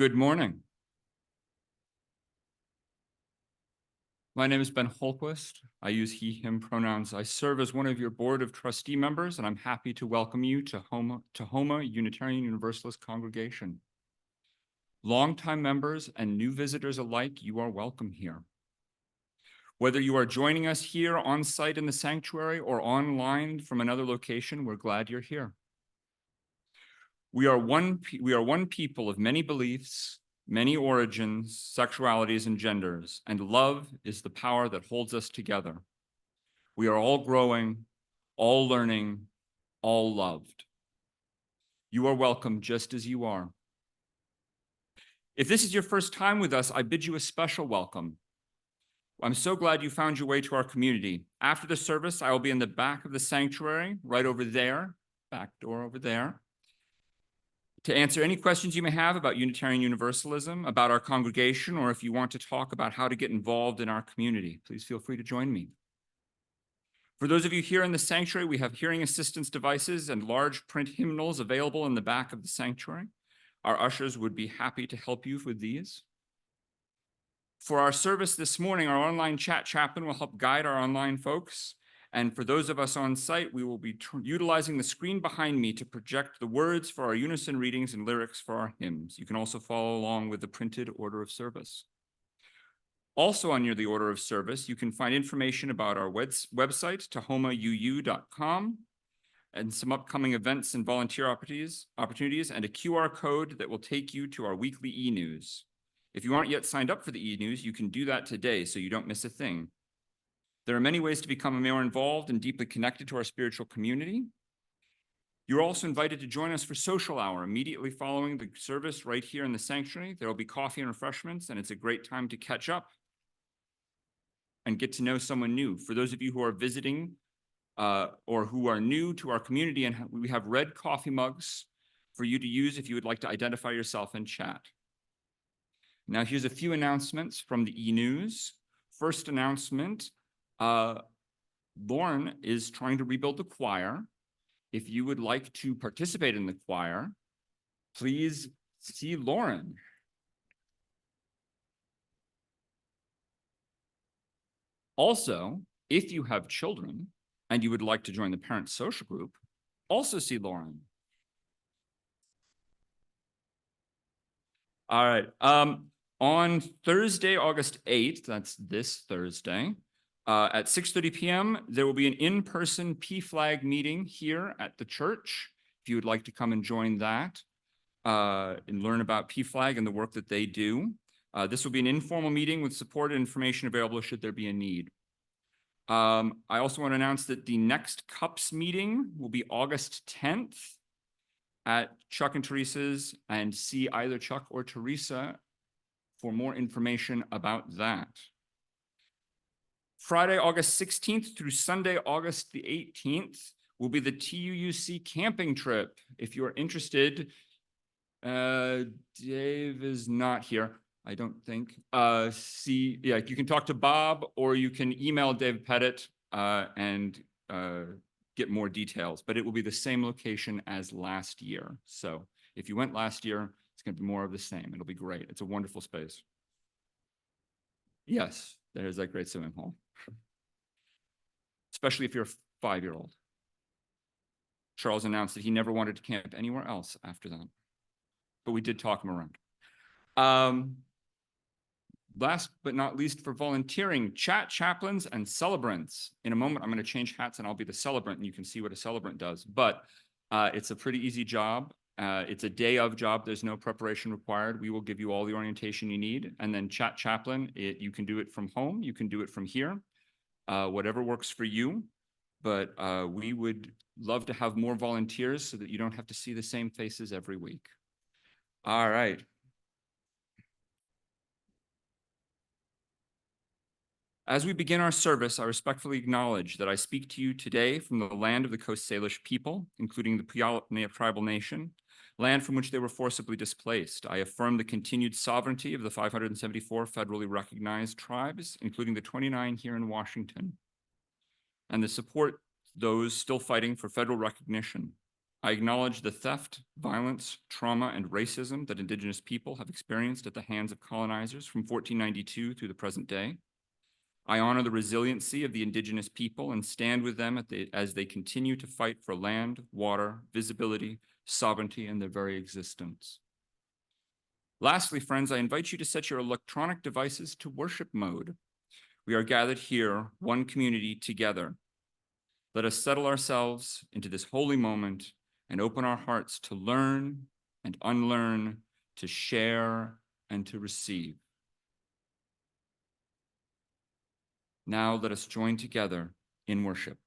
Good morning. My name is Ben Holquist. I use he, him pronouns. I serve as one of your board of trustee members, and I'm happy to welcome you to Homa Unitarian Universalist Congregation. Longtime members and new visitors alike, you are welcome here. Whether you are joining us here on site in the sanctuary or online from another location, we're glad you're here. We are one people of many beliefs, many origins, sexualities, and genders, and love is the power that holds us together. We are all growing, all learning, all loved. You are welcome just as you are. If this is your first time with us, I bid you a special welcome. I'm so glad you found your way to our community. After the service, I will be in the back of the sanctuary, right over there, back door over there, to answer any questions you may have about Unitarian Universalism, about our congregation, or if you want to talk about how to get involved in our community, please feel free to join me. For those of you here in the sanctuary, we have hearing assistance devices and large print hymnals available in the back of the sanctuary. Our ushers would be happy to help you with these. For our service this morning, our online chat chaplain will help guide our online folks. And for those of us on site, we will be utilizing the screen behind me to project the words for our unison readings and lyrics for our hymns. You can also follow along with the printed order of service. Also on the order of service, you can find information about our website, tahomauu.com, and some upcoming events and volunteer opportunities, and a QR code that will take you to our weekly e-news. If you aren't yet signed up for the e-news, you can do that today so you don't miss a thing. There are many ways to become more involved and deeply connected to our spiritual community. You're also invited to join us for social hour immediately following the service right here in the sanctuary. There will be coffee and refreshments, and it's a great time to catch up and get to know someone new. For those of you who are visiting or who are new to our community, and we have red coffee mugs for you to use if you would like to identify yourself and chat. Now, here's a few announcements from the e-news. First announcement, Lauren is trying to rebuild the choir. If you would like to participate in the choir, please see Lauren. Also, if you have children and you would like to join the parent social group, also see Lauren. All right. On Thursday, August 8th, that's this Thursday, at 6:30 p.m., there will be an in-person PFLAG meeting here at the church. If you would like to come and join that and learn about PFLAG and the work that they do. This will be an informal meeting with support and information available should there be a need. I also want to announce that the next CUPS meeting will be August 10th at Chuck and Teresa's, and see either Chuck or Teresa for more information about that. Friday, August 16th through Sunday, August the 18th will be the TUUC camping trip. If you're interested, Dave is not here, I don't think. You can talk to Bob or you can email Dave Pettit and get more details, but it will be the same location as last year. So if you went last year, it's going to be more of the same. It'll be great. It's a wonderful space. Yes, there's that great swimming hole. Especially if you're a 5-year-old. Charles announced that he never wanted to camp anywhere else after that. But we did talk him around. Last but not least, for volunteering, chat chaplains and celebrants. In a moment, I'm going to change hats and I'll be the celebrant and you can see what a celebrant does. But it's a pretty easy job. It's a day of job. There's no preparation required. We will give you all the orientation you need. And then chat chaplain, you can do it from home. You can do it from here. Whatever works for you. But we would love to have more volunteers so that you don't have to see the same faces every week. All right. As we begin our service, I respectfully acknowledge that I speak to you today from the land of the Coast Salish people, including the Puyallup tribal nation, land from which they were forcibly displaced. I affirm the continued sovereignty of the 574 federally recognized tribes, including the 29 here in Washington, and the support those still fighting for federal recognition. I acknowledge the theft, violence, trauma, and racism that Indigenous people have experienced at the hands of colonizers from 1492 through the present day. I honor the resiliency of the Indigenous people and stand with them as they continue to fight for land, water, visibility, sovereignty, and their very existence. Lastly, friends, I invite you to set your electronic devices to worship mode. We are gathered here, one community together. Let us settle ourselves into this holy moment and open our hearts to learn and unlearn, to share and to receive. Now let us join together in worship.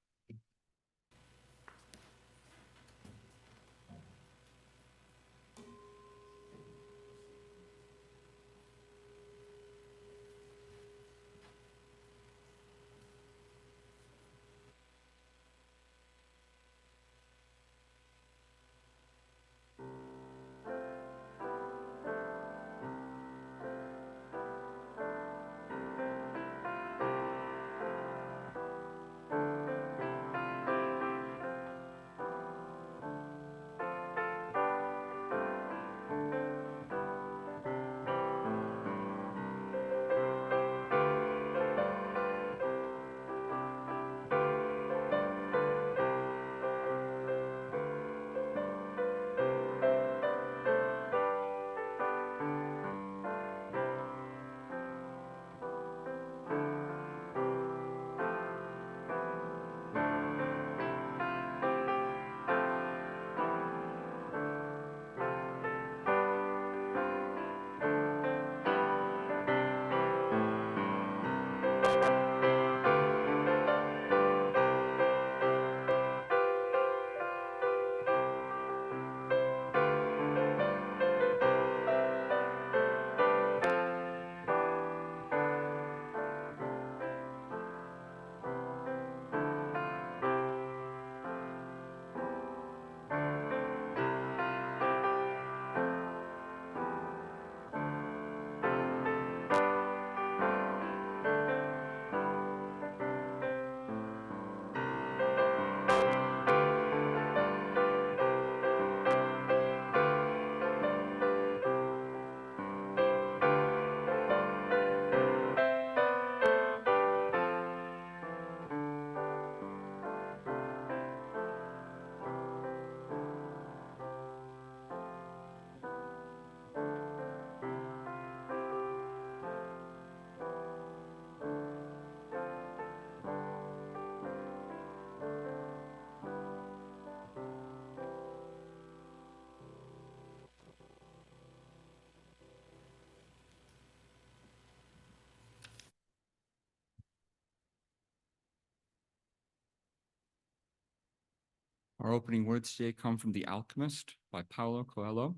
Our opening words today come from The Alchemist by Paulo Coelho.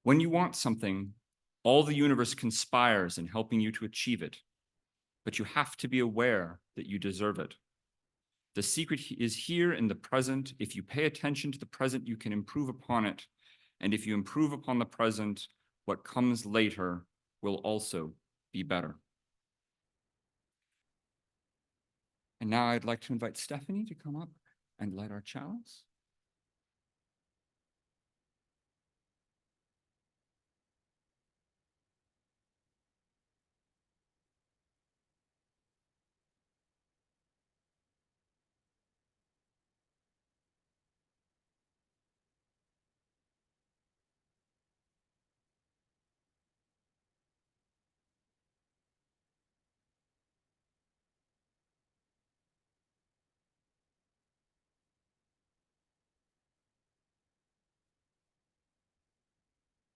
When you want something, all the universe conspires in helping you to achieve it, but you have to be aware that you deserve it. The secret is here in the present. If you pay attention to the present, you can improve upon it. And if you improve upon the present, what comes later will also be better. And now I'd like to invite Stephanie to come up and light our chalice.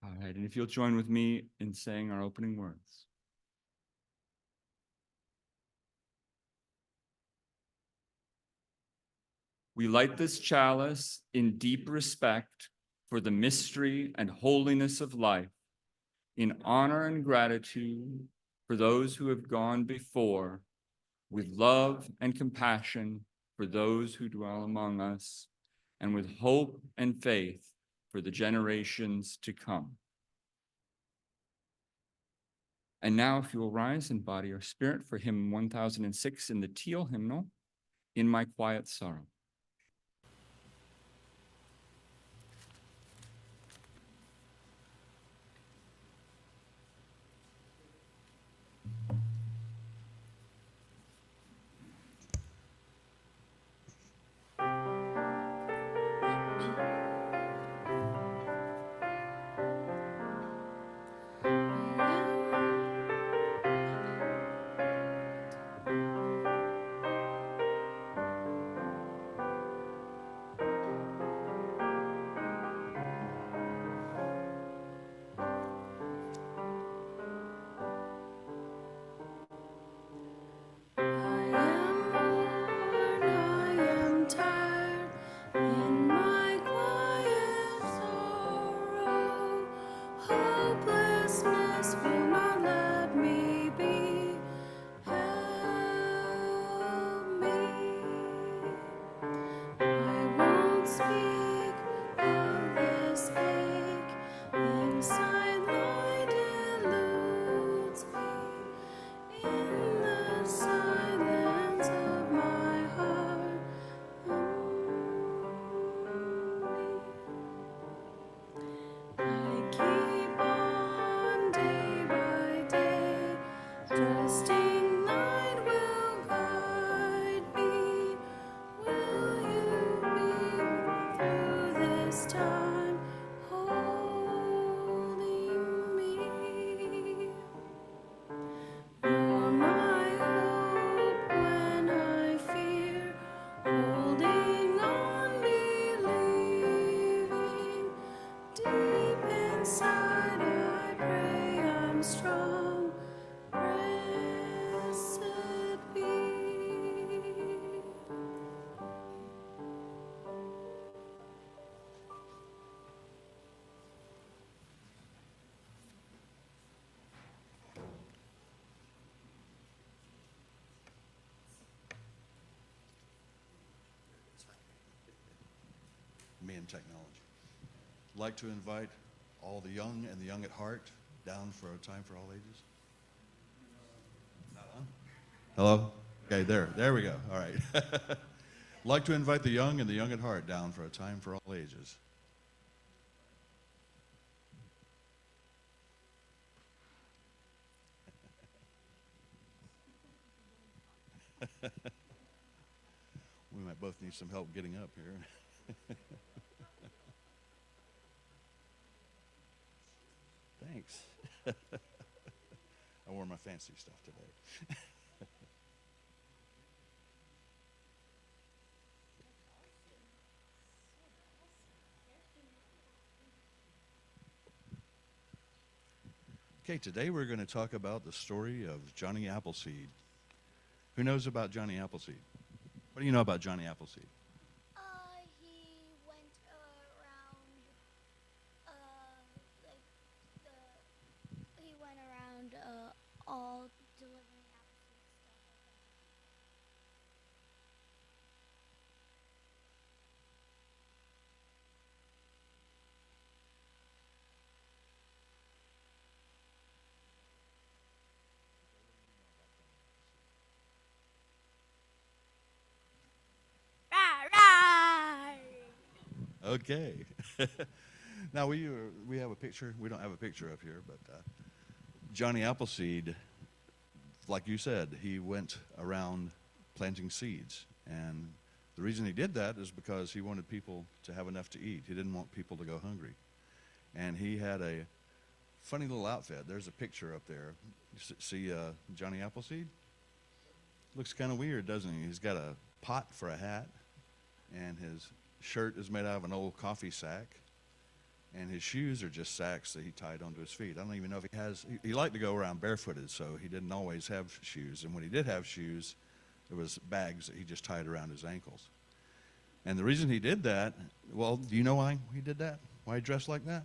All right, and if you'll join with me in saying our opening words. We light this chalice in deep respect for the mystery and holiness of life, in honor and gratitude for those who have gone before, with love and compassion for those who dwell among us, and with hope and faith for the generations to come. And now, if you will rise in body or spirit for hymn 1006 in the teal hymnal, In My Quiet Sorrow. in technology. I'd like to invite all the young and the young at heart down for a time for all ages. Not on? Hello? Okay, there we go. All right. I'd like to invite the young and the young at heart down for a time for all ages. We might both need some help getting up here. Thanks. I wore my fancy stuff today. Okay, today we're going to talk about the story of Johnny Appleseed. Who knows about Johnny Appleseed? What do you know about Johnny Appleseed? He went around, he went around, all delivering appleseed stuff like that. Okay. Now we have a picture. We don't have a picture up here, but Johnny Appleseed, like you said, he went around planting seeds, and the reason he did that is because he wanted people to have enough to eat. He didn't want people to go hungry, and he had a funny little outfit. There's a picture up there. You see Johnny Appleseed? Looks kind of weird, doesn't he? He's got a pot for a hat, and his shirt is made out of an old coffee sack, and his shoes are just sacks that he tied onto his feet. I don't even know if he has, he liked to go around barefooted, so he didn't always have shoes. And when he did have shoes, there was bags that he just tied around his ankles. And the reason he did that, well, do you know why he did that? Why he dressed like that?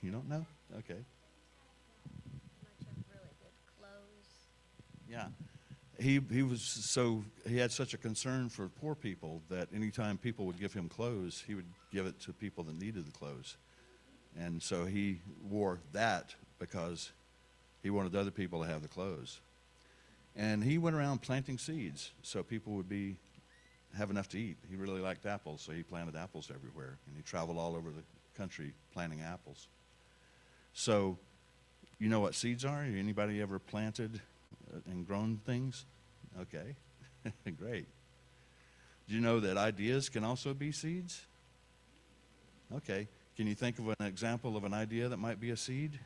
You don't know? Okay. Much of really good clothes. Yeah. He had such a concern for poor people that anytime people would give him clothes, he would give it to people that needed the clothes. And so he wore that because he wanted other people to have the clothes. And he went around planting seeds so people would have enough to eat. He really liked apples, so he planted apples everywhere. And he traveled all over the country planting apples. So, you know what seeds are? Anybody ever planted and grown things? Okay, great. Do you know that ideas can also be seeds? Okay, can you think of an example of an idea that might be a seed?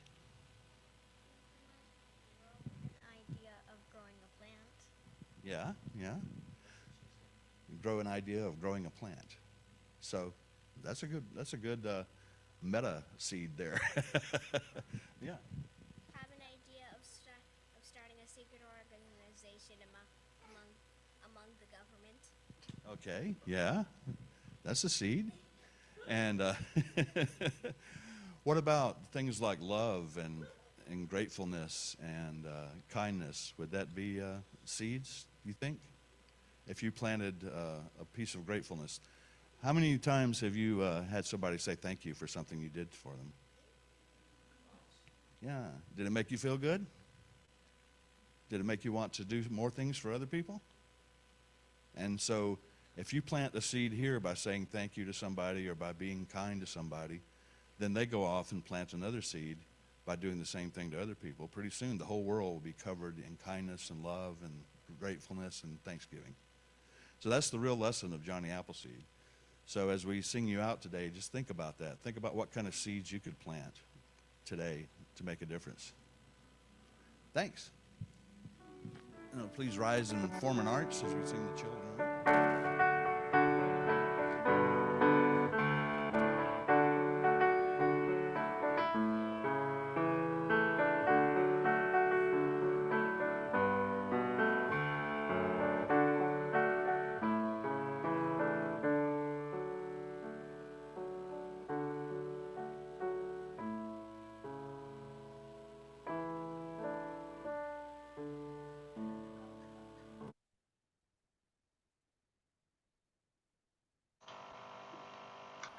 An idea of growing a plant. Yeah. You grow an idea of growing a plant. So that's a good meta seed there. Yeah. Have an idea of starting a secret organization among the government. Okay, yeah, that's a seed. And what about things like love and gratefulness and kindness? Would that be seeds, you think? If you planted a piece of gratefulness, how many times have you had somebody say thank you for something you did for them? Yeah. Did it make you feel good? Did it make you want to do more things for other people? And so if you plant a seed here by saying thank you to somebody or by being kind to somebody, then they go off and plant another seed by doing the same thing to other people. Pretty soon the whole world will be covered in kindness and love and gratefulness and thanksgiving. So that's the real lesson of Johnny Appleseed. So as we sing you out today, just think about that. Think about what kind of seeds you could plant today to make a difference. Thanks. Please rise and form an arch as we sing the children.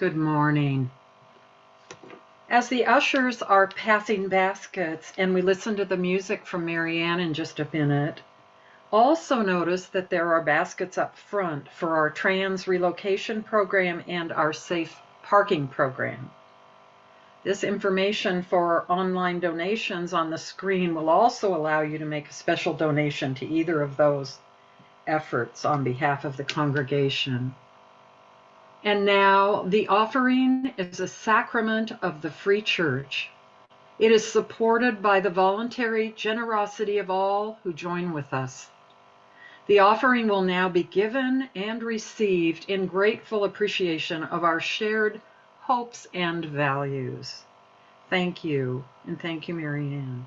Good morning. As the ushers are passing baskets and we listen to the music from Marianne in just a minute, also notice that there are baskets up front for our trans relocation program and our safe parking program. This information for online donations on the screen will also allow you to make a special donation to either of those efforts on behalf of the congregation. And now the offering is a sacrament of the Free Church. It is supported by the voluntary generosity of all who join with us. The offering will now be given and received in grateful appreciation of our shared hopes and values. Thank you, and thank you, Marianne.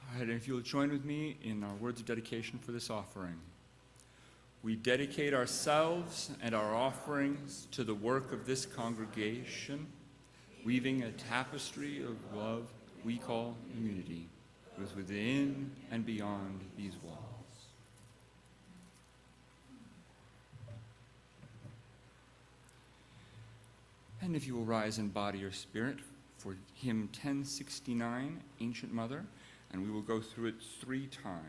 All right, and if you'll join with me in our words of dedication for this offering. We dedicate ourselves and our offerings to the work of this congregation, weaving a tapestry of love we call community, both within and beyond these walls. And if you will rise in body or spirit for hymn 1069, Ancient Mother, and we will go through it 3 times.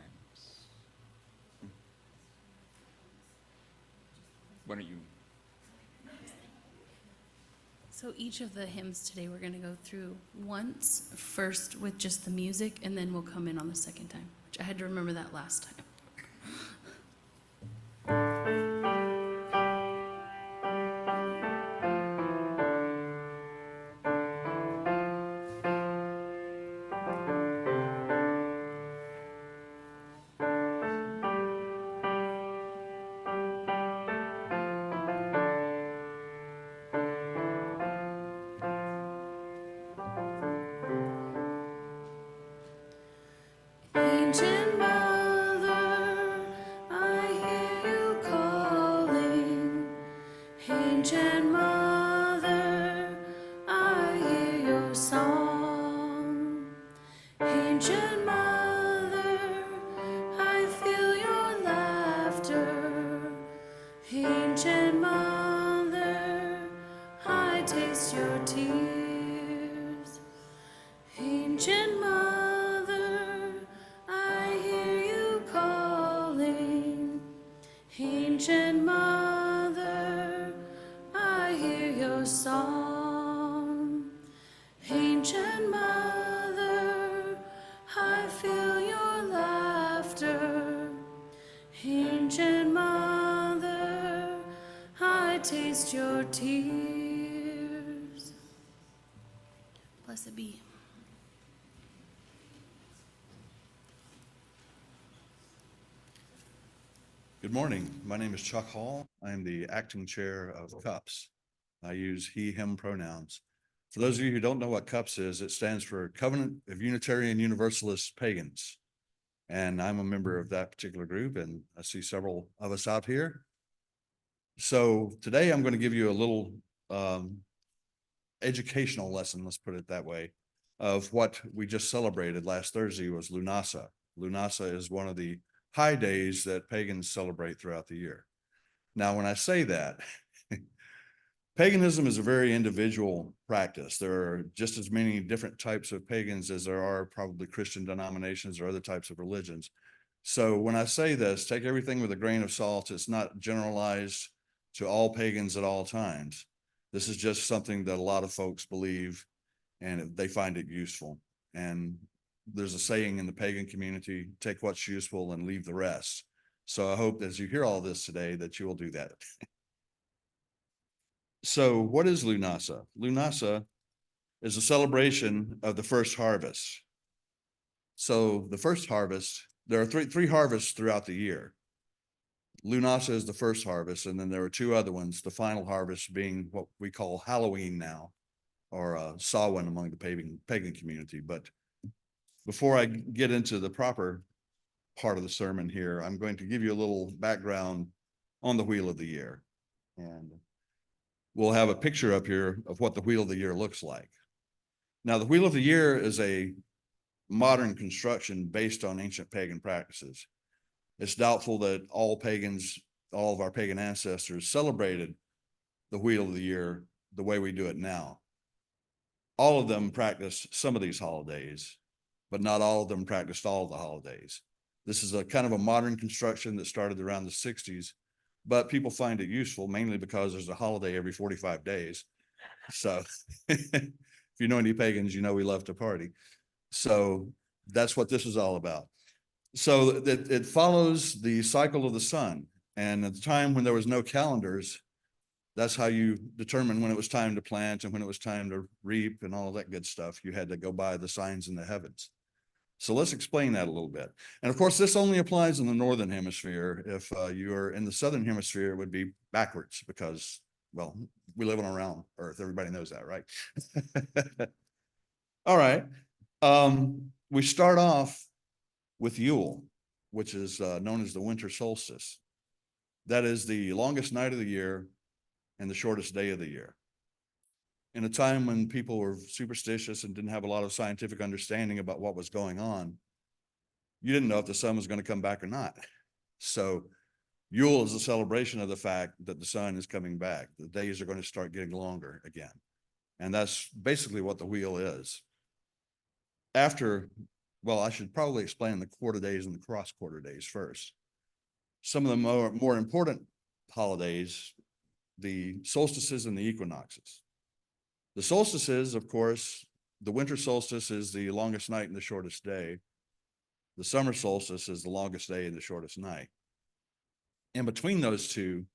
Why don't you? So each of the hymns today we're going to go through once, first with just the music, and then we'll come in on the second time, which I had to remember that last time. Ancient Mother, I hear you calling. Ancient Mother, I hear your song. Ancient Mother, I feel your laughter. Ancient Mother, I taste your tears. Ancient Mother, I hear you calling. Ancient Mother, I hear your song. Ancient Mother, I feel your laughter. Ancient Mother, I taste your tears. Blessed be. Good morning. My name is Chuck Hall. I am the acting chair of CUPS. I use he, him pronouns. For those of you who don't know what CUPS is, it stands for Covenant of Unitarian Universalist Pagans. And I'm a member of that particular group, and I see several of us out here. So today I'm going to give you a little educational lesson, let's put it that way, of what we just celebrated last Thursday was Lughnassadh. Lughnassadh is one of the high days that pagans celebrate throughout the year. Now, when I say that, paganism is a very individual practice. There are just as many different types of pagans as there are probably Christian denominations or other types of religions. So when I say this, take everything with a grain of salt. It's not generalized to all pagans at all times. This is just something that a lot of folks believe and they find it useful. And there's a saying in the pagan community, take what's useful and leave the rest. So I hope as you hear all this today that you will do that. So what is Lughnassadh? Lughnassadh is a celebration of the first harvest. So the first harvest, there are three harvests throughout the year. Lughnassadh is the first harvest, and then there are two other ones, the final harvest being what we call Halloween now, or Samhain among the pagan community. But before I get into the proper part of the sermon here, I'm going to give you a little background on the Wheel of the Year. And we'll have a picture up here of what the Wheel of the Year looks like. Now, the Wheel of the Year is a modern construction based on ancient pagan practices. It's doubtful that all pagans, all of our pagan ancestors celebrated the Wheel of the Year the way we do it now. All of them practiced some of these holidays, but not all of them practiced all of the holidays. This is a kind of a modern construction that started around the 60s, but people find it useful mainly because there's a holiday every 45 days. So if you know any pagans, you know we love to party. So that's what this is all about. So it follows the cycle of the sun. And at the time when there was no calendars, that's how you determine when it was time to plant and when it was time to reap and all of that good stuff. You had to go by the signs in the heavens. So let's explain that a little bit. And of course, this only applies in the Northern Hemisphere. If you are in the Southern Hemisphere, it would be backwards because, well, we live on a round Earth. Everybody knows that, right? All right. We start off with Yule, which is known as the winter solstice. That is the longest night of the year and the shortest day of the year. In a time when people were superstitious and didn't have a lot of scientific understanding about what was going on, you didn't know if the sun was going to come back or not. So Yule is a celebration of the fact that the sun is coming back. The days are going to start getting longer again. And that's basically what the wheel is. Well, I should probably explain the quarter days and the cross quarter days first. Some of the more important holidays, the solstices and the equinoxes. The solstices, of course, the winter solstice is the longest night and the shortest day. The summer solstice is the longest day and the shortest night. In between those two,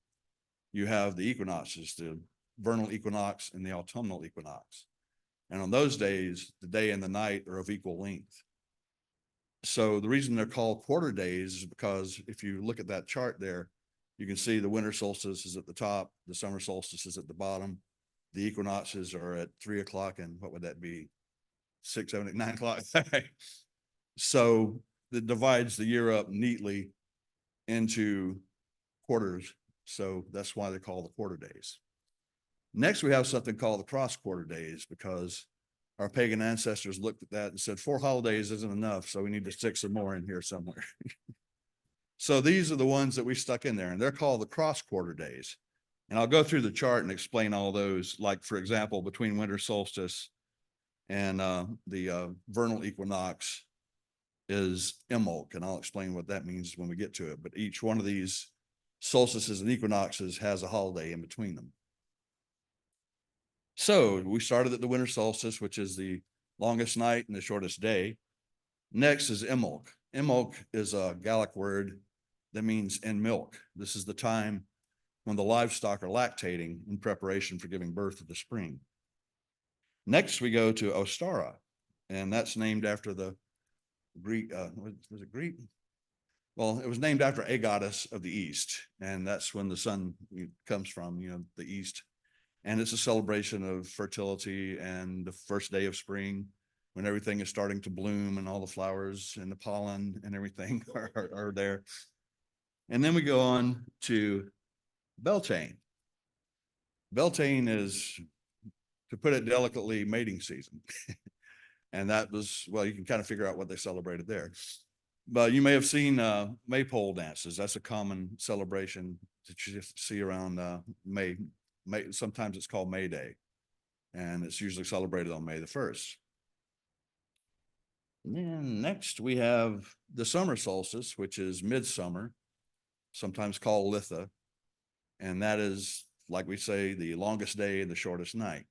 you have the equinoxes, the vernal equinox and the autumnal equinox. And on those days, the day and the night are of equal length. So the reason they're called quarter days is because if you look at that chart there, you can see the winter solstice is at the top, the summer solstice is at the bottom. The equinoxes are at 3 o'clock, and what would that be? 6, 7, 8, 9 o'clock. So it divides the year up neatly into quarters. So that's why they're called the quarter days. Next, we have something called the cross quarter days because our pagan ancestors looked at that and said, 4 holidays isn't enough, so we need to stick some more in here somewhere. So these are the ones that we stuck in there, and they're called the cross quarter days. And I'll go through the chart and explain all those, like, for example, between winter solstice and the vernal equinox is Imbolc, and I'll explain what that means when we get to it. But each one of these solstices and equinoxes has a holiday in between them. So we started at the winter solstice, which is the longest night and the shortest day. Next is Imbolc. Imbolc is a Gallic word that means in milk. This is the time when the livestock are lactating in preparation for giving birth to the spring. Next, we go to Ostara, and that's named after the Greek, was it Greek? Well, it was named after a goddess of the East, and that's when the sun comes from, the East. And it's a celebration of fertility and the first day of spring. when everything is starting to bloom and all the flowers and the pollen and everything are there. And then we go on to Beltane. Beltane is, to put it delicately, mating season. And that was, well, you can kind of figure out what they celebrated there. But you may have seen maypole dances. That's a common celebration that you see around May. Sometimes it's called May Day, and it's usually celebrated on May the 1st. And then next we have the summer solstice, which is midsummer, sometimes called Litha. And that is, like we say, the longest day and the shortest night.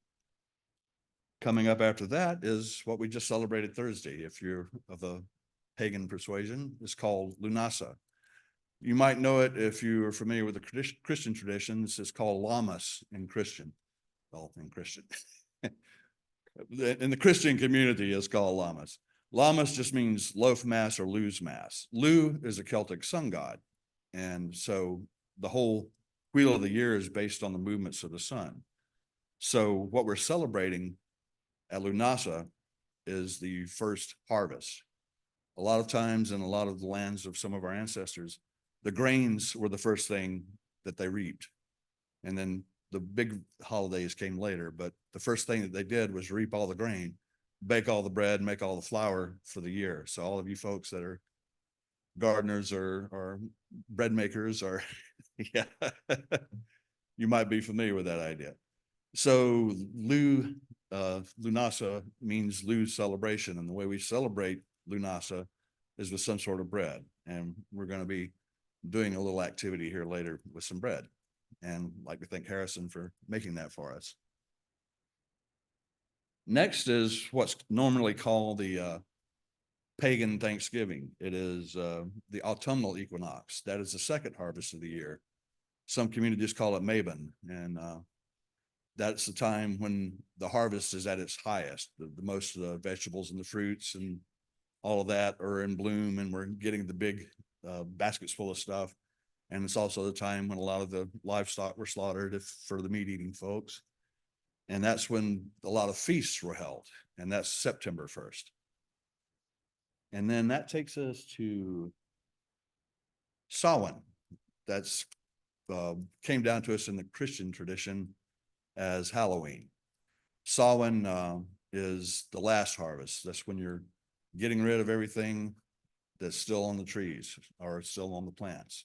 Coming up after that is what we just celebrated Thursday. If you're of a pagan persuasion, it's called Lughnasad. You might know it if you are familiar with the Christian traditions. It's called Lammas in Christian. Well, in Christian. In the Christian community, it's called Lammas. Lammas just means loaf mass or lose mass. Lu is a Celtic sun god. And so the whole wheel of the year is based on the movements of the sun. So what we're celebrating at Lughnasad is the first harvest. A lot of times in a lot of the lands of some of our ancestors, the grains were the first thing that they reaped. And then the big holidays came later, but the first thing that they did was reap all the grain, bake all the bread, make all the flour for the year. So all of you folks that are gardeners or bread makers or yeah, you might be familiar with that idea. So Lughnasad means Lu's celebration, and the way we celebrate Lughnasad is with some sort of bread. And we're going to be doing a little activity here later with some bread. And I'd like to thank Harrison for making that for us. Next is what's normally called the pagan Thanksgiving. It is the autumnal equinox. That is the second harvest of the year. Some communities call it Mabon, and that's the time when the harvest is at its highest. The most of the vegetables and the fruits and all of that are in bloom, and we're getting the big baskets full of stuff. And it's also the time when a lot of the livestock were slaughtered for the meat-eating folks. And that's when a lot of feasts were held, and that's September 1st. And then that takes us to Samhain. That's came down to us in the Christian tradition as Halloween. Samhain is the last harvest. That's when you're getting rid of everything that's still on the trees or still on the plants,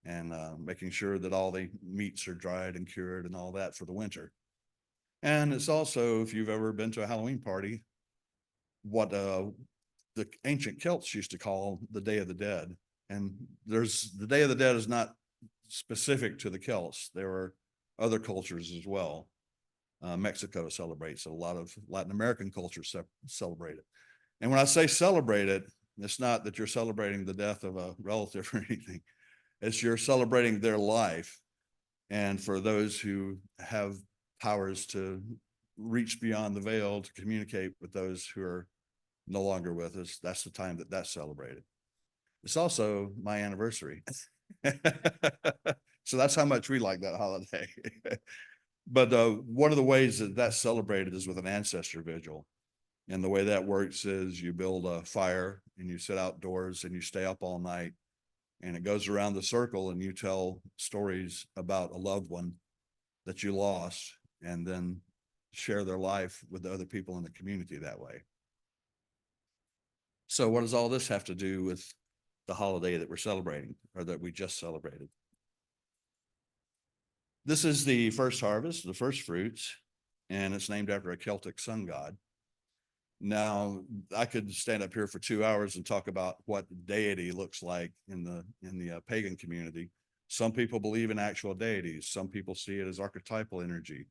and making sure that all the meats are dried and cured and all that for the winter. And it's also, if you've ever been to a Halloween party, what the ancient Celts used to call the Day of the Dead. And the Day of the Dead is not specific to the Celts. There are other cultures as well. Mexico celebrates it. A lot of Latin American cultures celebrate it. And when I say celebrate it, it's not that you're celebrating the death of a relative or anything. It's you're celebrating their life. And for those who have powers to reach beyond the veil to communicate with those who are no longer with us, that's the time that that's celebrated. It's also my anniversary. So that's how much we like that holiday. But one of the ways that that's celebrated is with an ancestor vigil. And the way that works is you build a fire and you sit outdoors and you stay up all night, and it goes around the circle and you tell stories about a loved one that you lost, and then share their life with the other people in the community that way. So what does all this have to do with the holiday that we're celebrating, or that we just celebrated? This is the first harvest, the first fruits, and it's named after a Celtic sun god. Now, I could stand up here for 2 hours and talk about what deity looks like in the pagan community. Some people believe in actual deities. Some people see it as archetypal energy.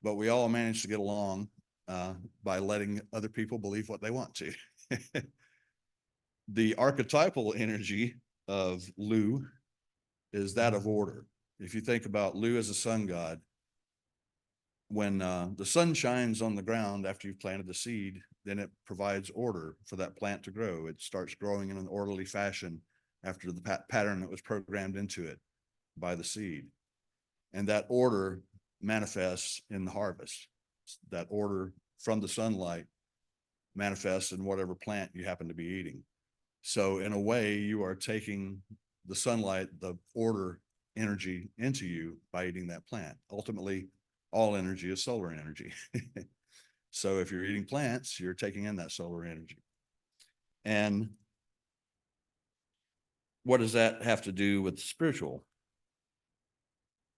But we all manage to get along by letting other people believe what they want to. The archetypal energy of Lu is that of order. If you think about Lu as a sun god, when the sun shines on the ground after you've planted the seed, then it provides order for that plant to grow. It starts growing in an orderly fashion after the pattern that was programmed into it by the seed. And that order manifests in the harvest. That order from the sunlight manifest in whatever plant you happen to be eating. So in a way, you are taking the sunlight, the order energy into you by eating that plant. Ultimately, all energy is solar energy. So if you're eating plants, you're taking in that solar energy. And what does that have to do with spiritual?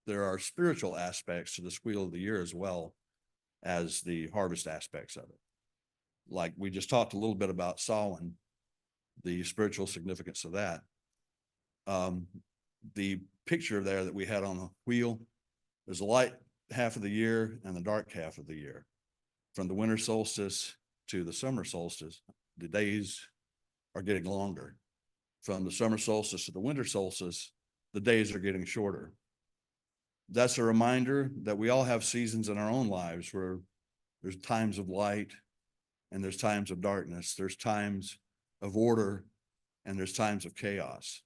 There are spiritual aspects to this wheel of the year as well as the harvest aspects of it. Like we just talked a little bit about Samhain, the spiritual significance of that. The picture there that we had on the wheel, there's the light half of the year and the dark half of the year. From the winter solstice to the summer solstice, the days are getting longer. From the summer solstice to the winter solstice, the days are getting shorter. That's a reminder that we all have seasons in our own lives where there's times of light and there's times of darkness. There's times of order and there's times of chaos.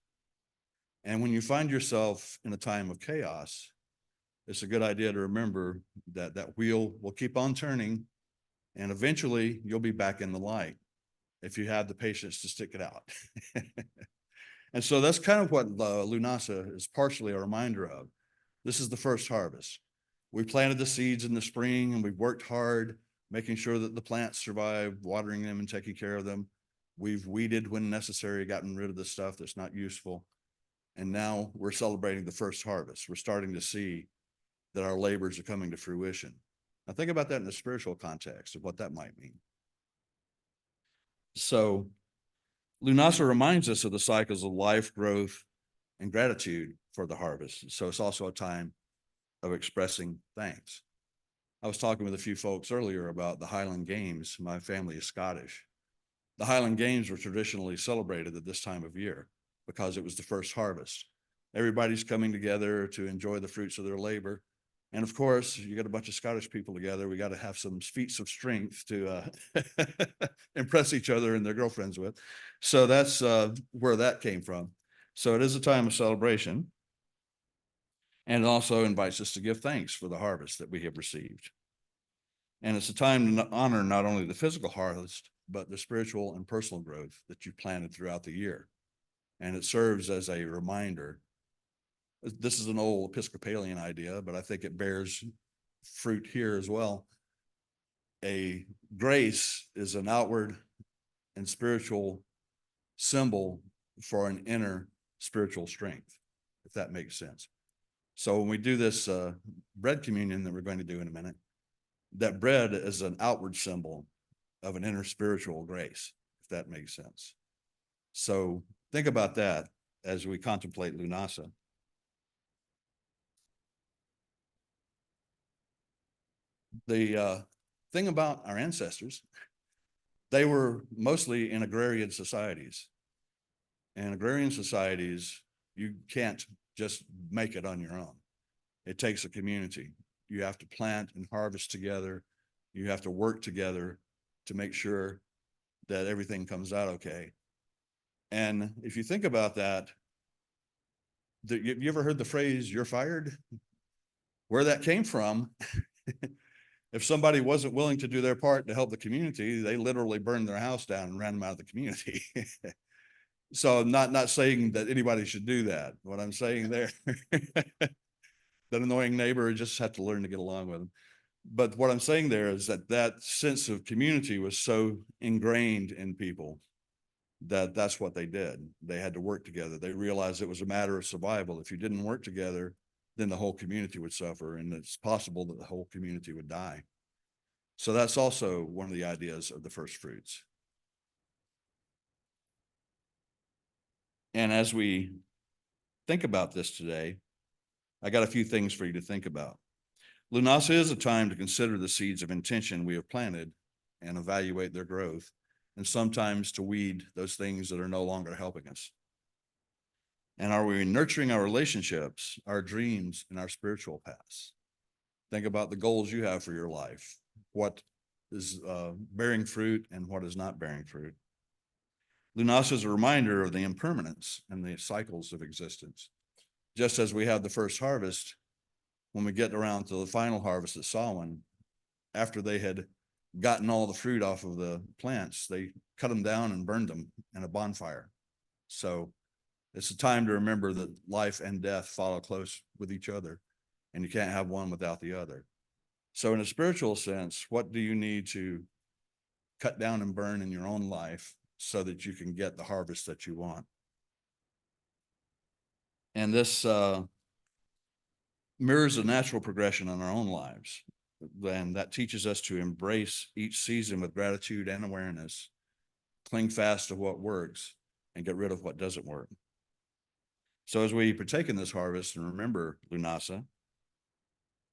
And when you find yourself in a time of chaos, it's a good idea to remember that that wheel will keep on turning and eventually you'll be back in the light if you have the patience to stick it out. And so that's kind of what Lughnassadh is partially a reminder of. This is the first harvest. We planted the seeds in the spring and we've worked hard, making sure that the plants survive, watering them and taking care of them. We've weeded when necessary, gotten rid of the stuff that's not useful. And now we're celebrating the first harvest. We're starting to see that our labors are coming to fruition. Now think about that in the spiritual context of what that might mean. So Lughnassadh reminds us of the cycles of life, growth, and gratitude for the harvest. So it's also a time of expressing thanks. I was talking with a few folks earlier about the Highland Games. My family is Scottish. The Highland Games were traditionally celebrated at this time of year because it was the first harvest. Everybody's coming together to enjoy the fruits of their labor. And of course, you get a bunch of Scottish people together. We got to have some feats of strength to impress each other and their girlfriends with. So that's where that came from. So it is a time of celebration. And it also invites us to give thanks for the harvest that we have received. And it's a time to honor not only the physical harvest, but the spiritual and personal growth that you planted throughout the year. And it serves as a reminder. This is an old Episcopalian idea, but I think it bears fruit here as well. A grace is an outward and spiritual symbol for an inner spiritual strength, if that makes sense. So when we do this bread communion that we're going to do in a minute, that bread is an outward symbol of an inner spiritual grace, if that makes sense. So think about that as we contemplate Lughnassadh. The thing about our ancestors, they were mostly in agrarian societies. And agrarian societies, you can't just make it on your own. It takes a community. You have to plant and harvest together. You have to work together to make sure that everything comes out okay. And if you think about that, you ever heard the phrase, "you're fired"? Where that came from, if somebody wasn't willing to do their part to help the community, they literally burned their house down and ran them out of the community. So I'm not saying that anybody should do that. What I'm saying there, that annoying neighbor, just have to learn to get along with them. But what I'm saying there is that that sense of community was so ingrained in people that that's what they did. They had to work together. They realized it was a matter of survival. If you didn't work together, then the whole community would suffer, and it's possible that the whole community would die. So that's also one of the ideas of the first fruits. And as we think about this today, I got a few things for you to think about. Lughnassadh is a time to consider the seeds of intention we have planted and evaluate their growth, and sometimes to weed those things that are no longer helping us. And are we nurturing our relationships, our dreams, and our spiritual paths? Think about the goals you have for your life. What is bearing fruit and what is not bearing fruit? Lughnassadh is a reminder of the impermanence and the cycles of existence. Just as we have the first harvest, when we get around to the final harvest at Samhain, after they had gotten all the fruit off of the plants, they cut them down and burned them in a bonfire. So it's a time to remember that life and death follow close with each other, and you can't have one without the other. So in a spiritual sense, what do you need to cut down and burn in your own life so that you can get the harvest that you want? And this mirrors a natural progression in our own lives. Then that teaches us to embrace each season with gratitude and awareness, cling fast to what works, and get rid of what doesn't work. So as we partake in this harvest and remember Lughnassadh,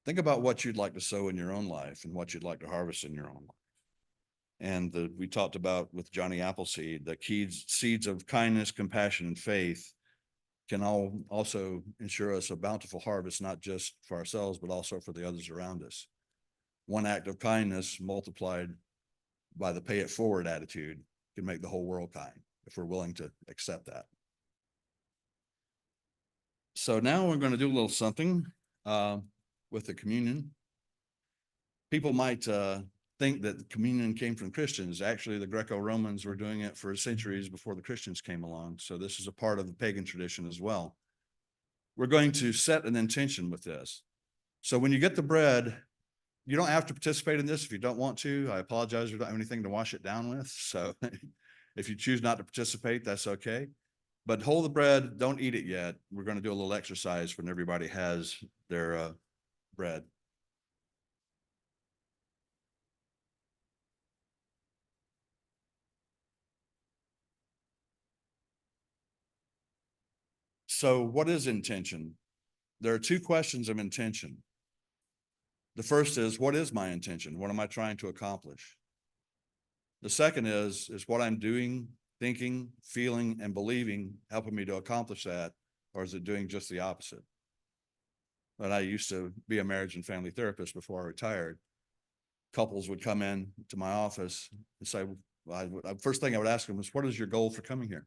think about what you'd like to sow in your own life and what you'd like to harvest in your own life. And we talked about with Johnny Appleseed, the seeds of kindness, compassion, and faith can also ensure us a bountiful harvest, not just for ourselves, but also for the others around us. One act of kindness multiplied by the pay it forward attitude can make the whole world kind, if we're willing to accept that. So now we're going to do a little something with the communion. People might think that communion came from Christians. Actually, the Greco-Romans were doing it for centuries before the Christians came along. So this is a part of the pagan tradition as well. We're going to set an intention with this. So when you get the bread, you don't have to participate in this if you don't want to. I apologize, we don't have anything to wash it down with. So if you choose not to participate, that's okay. But hold the bread, don't eat it yet. We're going to do a little exercise when everybody has their bread. So what is intention? There are two questions of intention. The first is, what is my intention? What am I trying to accomplish? The second is what I'm doing, thinking, feeling, and believing helping me to accomplish that, or is it doing just the opposite? But I used to be a marriage and family therapist before I retired. Couples would come in to my office and say, first thing I would ask them was, what is your goal for coming here?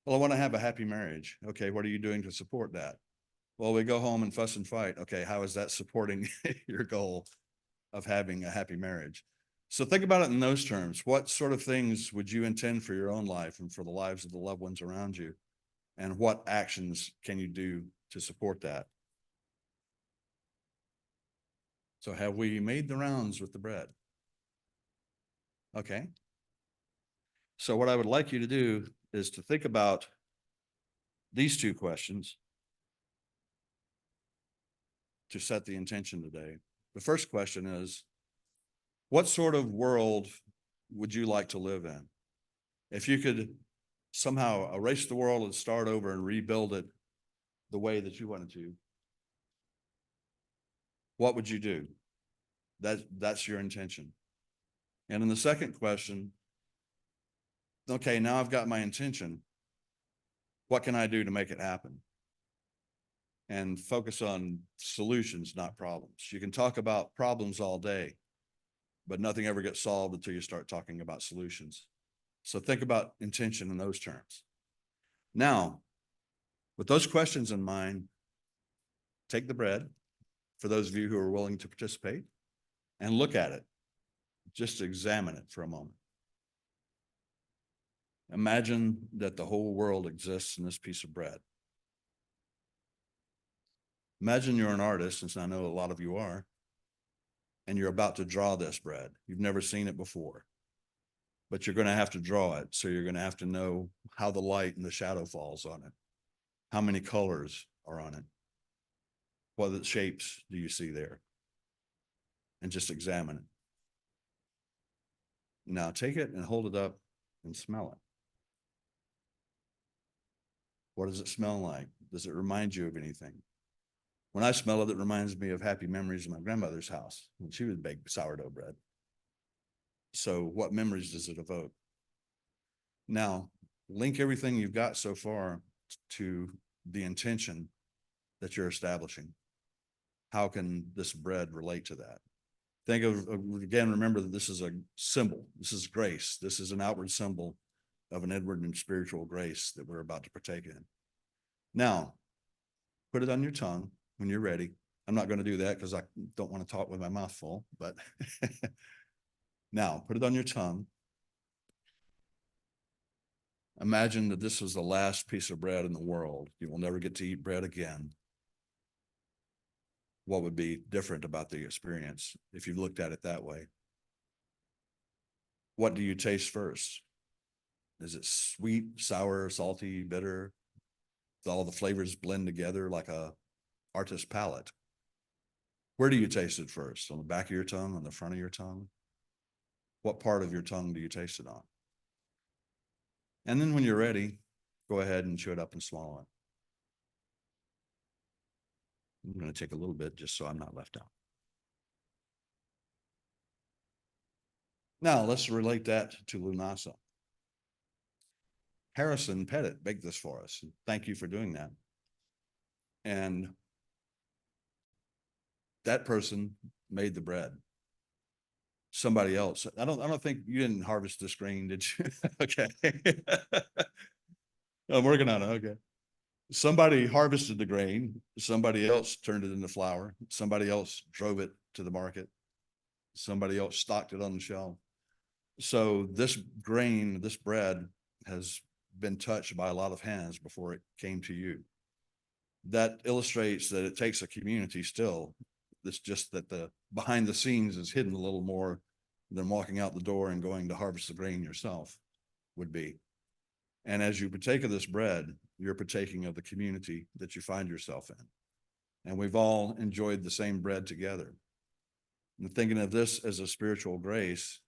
Well, I want to have a happy marriage. Okay, what are you doing to support that? Well, we go home and fuss and fight. Okay, how is that supporting your goal of having a happy marriage? So think about it in those terms. What sort of things would you intend for your own life and for the lives of the loved ones around you? And what actions can you do to support that? So have we made the rounds with the bread? Okay. So what I would like you to do is to think about these two questions to set the intention today. The first question is, what sort of world would you like to live in? If you could somehow erase the world and start over and rebuild it the way that you wanted to, what would you do? That's your intention. And in the second question, okay, now I've got my intention. What can I do to make it happen? And focus on solutions, not problems. You can talk about problems all day, but nothing ever gets solved until you start talking about solutions. So think about intention in those terms. Now, with those questions in mind, take the bread, for those of you who are willing to participate, and look at it. Just examine it for a moment. Imagine that the whole world exists in this piece of bread. Imagine you're an artist, since I know a lot of you are, and you're about to draw this bread. You've never seen it before, but you're going to have to draw it. So you're going to have to know how the light and the shadow falls on it. How many colors are on it? What shapes do you see there? And just examine it. Now take it and hold it up and smell it. What does it smell like? Does it remind you of anything? When I smell it, it reminds me of happy memories of my grandmother's house when she would bake sourdough bread. So what memories does it evoke? Now, link everything you've got so far to the intention that you're establishing. How can this bread relate to that? Think of, again, remember that this is a symbol. This is grace. This is an outward symbol of an inward and spiritual grace that we're about to partake in. Now, put it on your tongue when you're ready. I'm not going to do that because I don't want to talk with my mouth full, but Now, put it on your tongue. Imagine that this was the last piece of bread in the world. You will never get to eat bread again. What would be different about the experience if you looked at it that way? What do you taste first? Is it sweet, sour, salty, bitter? Do all the flavors blend together like a artist's palate? Where do you taste it first? On the back of your tongue, on the front of your tongue? What part of your tongue do you taste it on? And then when you're ready, go ahead and chew it up and swallow it. I'm going to take a little bit just so I'm not left out. Now let's relate that to Lughnassadh. Harrison Pettit baked this for us. Thank you for doing that. And that person made the bread. Somebody else. I don't think you didn't harvest this grain, did you? Okay. I'm working on it. Okay. Somebody harvested the grain. Somebody else turned it into flour. Somebody else drove it to the market. Somebody else stocked it on the shelf. So this grain, this bread has been touched by a lot of hands before it came to you. That illustrates that it takes a community still. It's just that the behind the scenes is hidden a little more than walking out the door and going to harvest the grain yourself would be. And as you partake of this bread, you're partaking of the community that you find yourself in. And we've all enjoyed the same bread together. And thinking of this as a spiritual grace,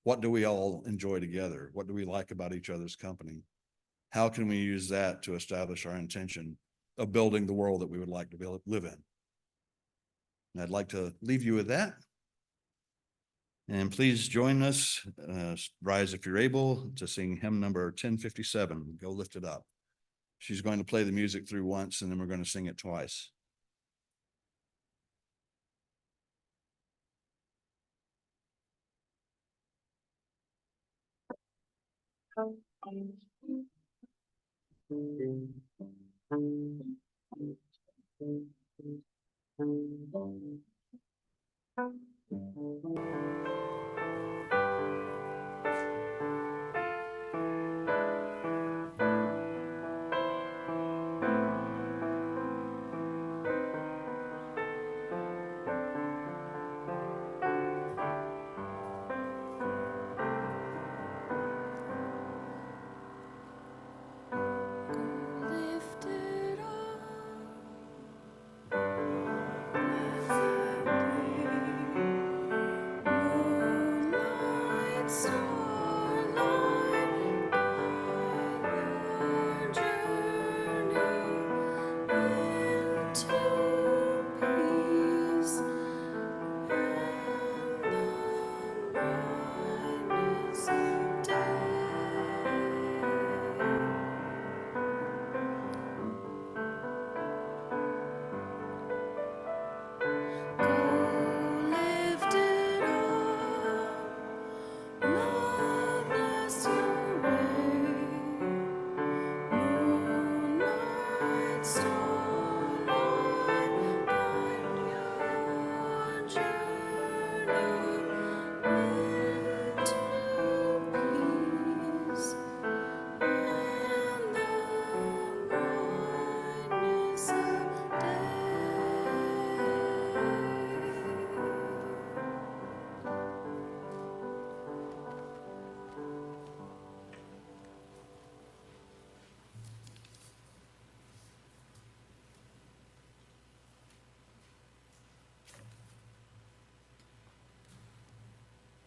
what do we all enjoy together? What do we like about each other's company? How can we use that to establish our intention of building the world that we would like to live in? And I'd like to leave you with that. And please join us, rise if you're able, to sing hymn number 1057, Go Lift It Up. She's going to play the music through once, and then we're going to sing it twice.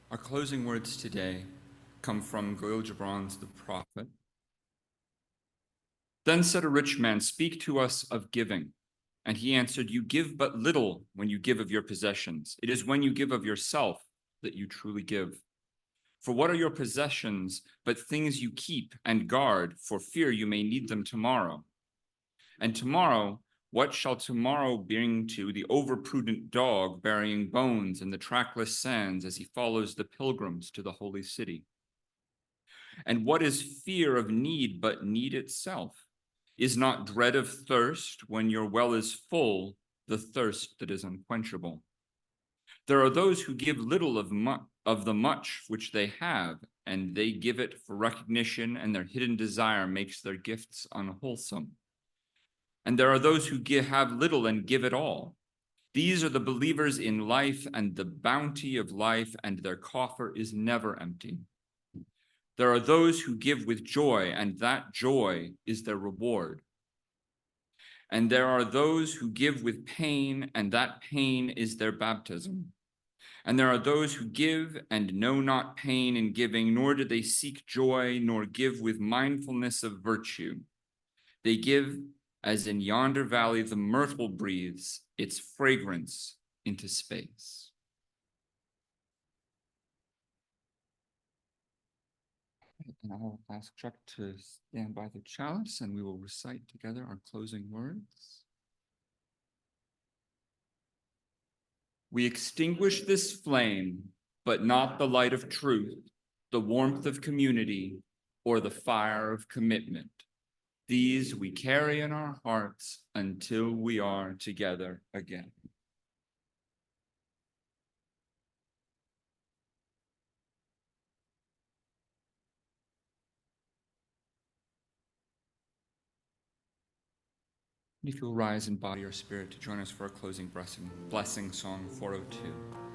Our closing words today come from Goel Gibran's The Prophet. Then said a rich man, speak to us of giving. And he answered, you give but little when you give of your possessions. It is when you give of yourself that you truly give. For what are your possessions but things you keep and guard for fear you may need them tomorrow? And tomorrow, what shall tomorrow bring to the overprudent dog burying bones in the trackless sands as he follows the pilgrims to the holy city? And what is fear of need but need itself? Is not dread of thirst when your well is full, the thirst that is unquenchable? There are those who give little of of the much which they have, and they give it for recognition, and their hidden desire makes their gifts unwholesome. And there are those who have little and give it all. These are the believers in life and the bounty of life, and their coffer is never empty. There are those who give with joy, and that joy is their reward. And there are those who give with pain, and that pain is their baptism. And there are those who give and know not pain in giving, nor do they seek joy, nor give with mindfulness of virtue. They give as in yonder valley the myrtle breathes its fragrance into space. And I will ask Chuck to stand by the chalice, and we will recite together our closing words. We extinguish this flame, but not the light of truth, the warmth of community, or the fire of commitment. These we carry in our hearts until we are together again. If you'll rise in body or spirit to join us for our closing blessing song 402.